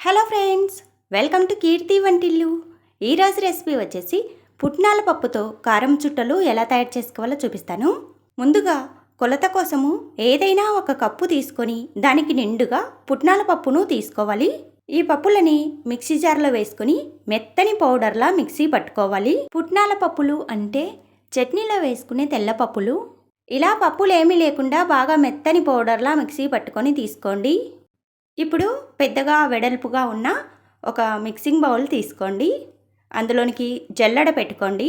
Hello friends, welcome to కీర్తి వంటిల్లు. ఈరోజు recipe వచ్చేసి పుట్నాల పప్పుతో కారం చుట్టలు ఎలా తయారు చేసుకోవాలో చూపిస్తాను. ముందుగా కొలత కోసము ఏదైనా ఒక కప్పు తీసుకొని దానికి నిండుగా పుట్నాల పప్పును తీసుకోవాలి. ఈ పప్పులని మిక్సీ జార్లో వేసుకొని మెత్తని పౌడర్లా మిక్సీ పట్టుకోవాలి. పుట్నాల పప్పులు అంటే చట్నీలో వేసుకునే తెల్ల పప్పులు. ఇలా పప్పులు ఏమీ లేకుండా బాగా మెత్తని పౌడర్లా మిక్సీ పట్టుకొని తీసుకోండి. ఇప్పుడు పెద్దగా వెడల్పుగా ఉన్న ఒక మిక్సింగ్ బౌల్ తీసుకోండి. అందులోనికి జల్లెడ పెట్టుకోండి.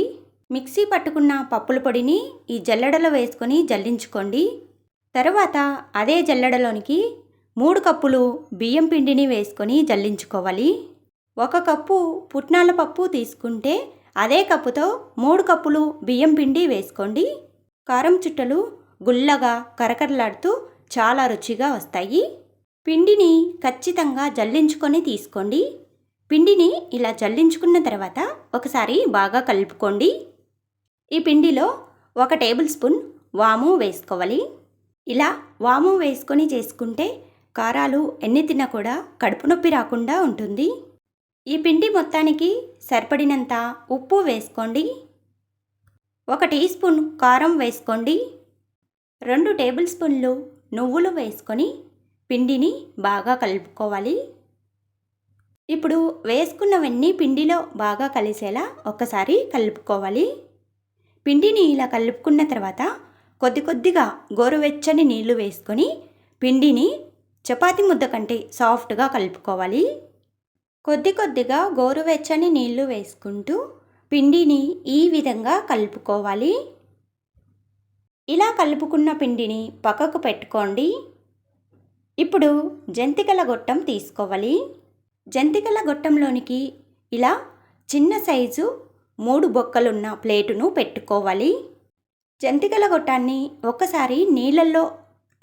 మిక్సీ పట్టుకున్న పప్పుల పొడిని ఈ జల్లెడలో వేసుకొని జల్లించుకోండి. తర్వాత అదే జల్లెడలోనికి 3 కప్పులు బియ్యం పిండిని వేసుకొని జల్లించుకోవాలి. 1 కప్పు పుట్నాల పప్పు తీసుకుంటే అదే కప్పుతో 3 కప్పులు బియ్యం పిండి వేసుకోండి. కారం చుట్టలు గుల్లగా కరకరలాడుతూ చాలా రుచిగా వస్తాయి. పిండిని ఖచ్చితంగా జల్లించుకొని తీసుకోండి. పిండిని ఇలా జల్లించుకున్న తర్వాత ఒకసారి బాగా కలుపుకోండి. ఈ పిండిలో 1 టేబుల్ స్పూన్ వాము వేసుకోవాలి. ఇలా వాము వేసుకొని చేసుకుంటే కారాలు ఎన్ని తిన్నా కూడా కడుపు నొప్పి రాకుండా ఉంటుంది. ఈ పిండి మొత్తానికి సరిపడినంత ఉప్పు వేసుకోండి. 1 టీ స్పూన్ కారం వేసుకోండి. 2 టేబుల్ స్పూన్లు నువ్వులు వేసుకొని పిండిని బాగా కలుపుకోవాలి. ఇప్పుడు వేసుకున్నవన్నీ పిండిలో బాగా కలిసేలా ఒక్కసారి కలుపుకోవాలి. పిండిని ఇలా కలుపుకున్న తర్వాత కొద్దిగా గోరువెచ్చని నీళ్లు వేసుకొని పిండిని చపాతీ ముద్ద కంటే సాఫ్ట్గా కలుపుకోవాలి. కొద్దిగా గోరువెచ్చని నీళ్లు వేసుకుంటూ పిండిని ఈ విధంగా కలుపుకోవాలి. ఇలా కలుపుకున్న పిండిని పక్కకు పెట్టుకోండి. ఇప్పుడు జంతికల గొట్టం తీసుకోవాలి. జంతికల గొట్టంలోనికి ఇలా చిన్న సైజు 3 బొక్కలున్న ప్లేటును పెట్టుకోవాలి. జంతికల గొట్టాన్ని ఒక్కసారి నీళ్ళల్లో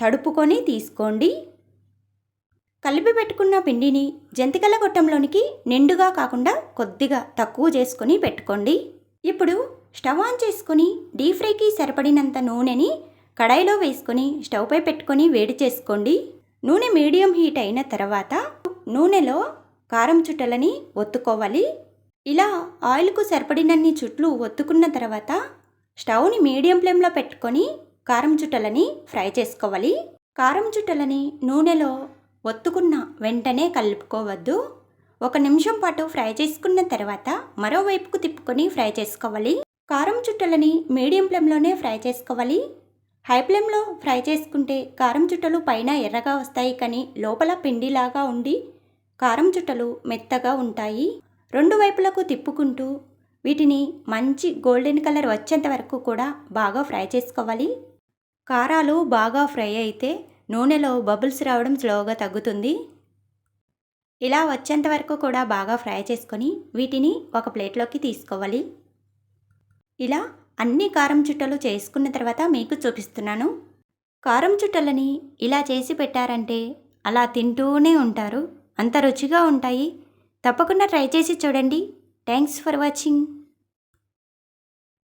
తడుపుకొని తీసుకోండి. కలిపి పెట్టుకున్న పిండిని జంతికల గొట్టంలోనికి నిండుగా కాకుండా కొద్దిగా తక్కువ చేసుకొని పెట్టుకోండి. ఇప్పుడు స్టవ్ ఆన్ చేసుకొని డీప్ ఫ్రైకి సరిపడినంత నూనెని కడాయిలో వేసుకొని స్టవ్ పై పెట్టుకొని వేడి చేసుకోండి. నూనె మీడియం హీట్ అయిన తర్వాత నూనెలో కారం చుట్టలని ఒత్తుకోవాలి. ఇలా ఆయిల్కు సరిపడినన్ని చుట్లు ఒత్తుకున్న తర్వాత స్టవ్ని మీడియం ఫ్లేమ్లో పెట్టుకొని కారం చుట్టలని ఫ్రై చేసుకోవాలి. కారం చుట్టలని నూనెలో ఒత్తుకున్న వెంటనే కలుపుకోవద్దు. 1 నిమిషం పాటు ఫ్రై చేసుకున్న తర్వాత మరోవైపుకు తిప్పుకొని ఫ్రై చేసుకోవాలి. కారం చుట్టలని మీడియం ఫ్లేమ్లోనే ఫ్రై చేసుకోవాలి. హై ఫ్లేమ్లో ఫ్రై చేసుకుంటే కారం చుట్టలు పైన ఎర్రగా వస్తాయి, కానీ లోపల పిండిలాగా ఉండి కారం చుట్టలు మెత్తగా ఉంటాయి. 2 వైపులకు తిప్పుకుంటూ వీటిని మంచి గోల్డెన్ కలర్ వచ్చేంత వరకు కూడా బాగా ఫ్రై చేసుకోవాలి. కారాలు బాగా ఫ్రై అయితే నూనెలో బబుల్స్ రావడం స్లోగా తగ్గుతుంది. ఇలా వచ్చేంత వరకు కూడా బాగా ఫ్రై చేసుకొని వీటిని ఒక ప్లేట్లోకి తీసుకోవాలి. ఇలా అన్ని కారం చుట్టలు చేసుకున్న తర్వాత మీకు చూపిస్తున్నాను. కారం చుట్టలని ఇలా చేసి పెట్టారంటే అలా తింటూనే ఉంటారు. అంత రుచిగా ఉంటాయి. తప్పకుండా ట్రై చేసి చూడండి. Thanks for watching.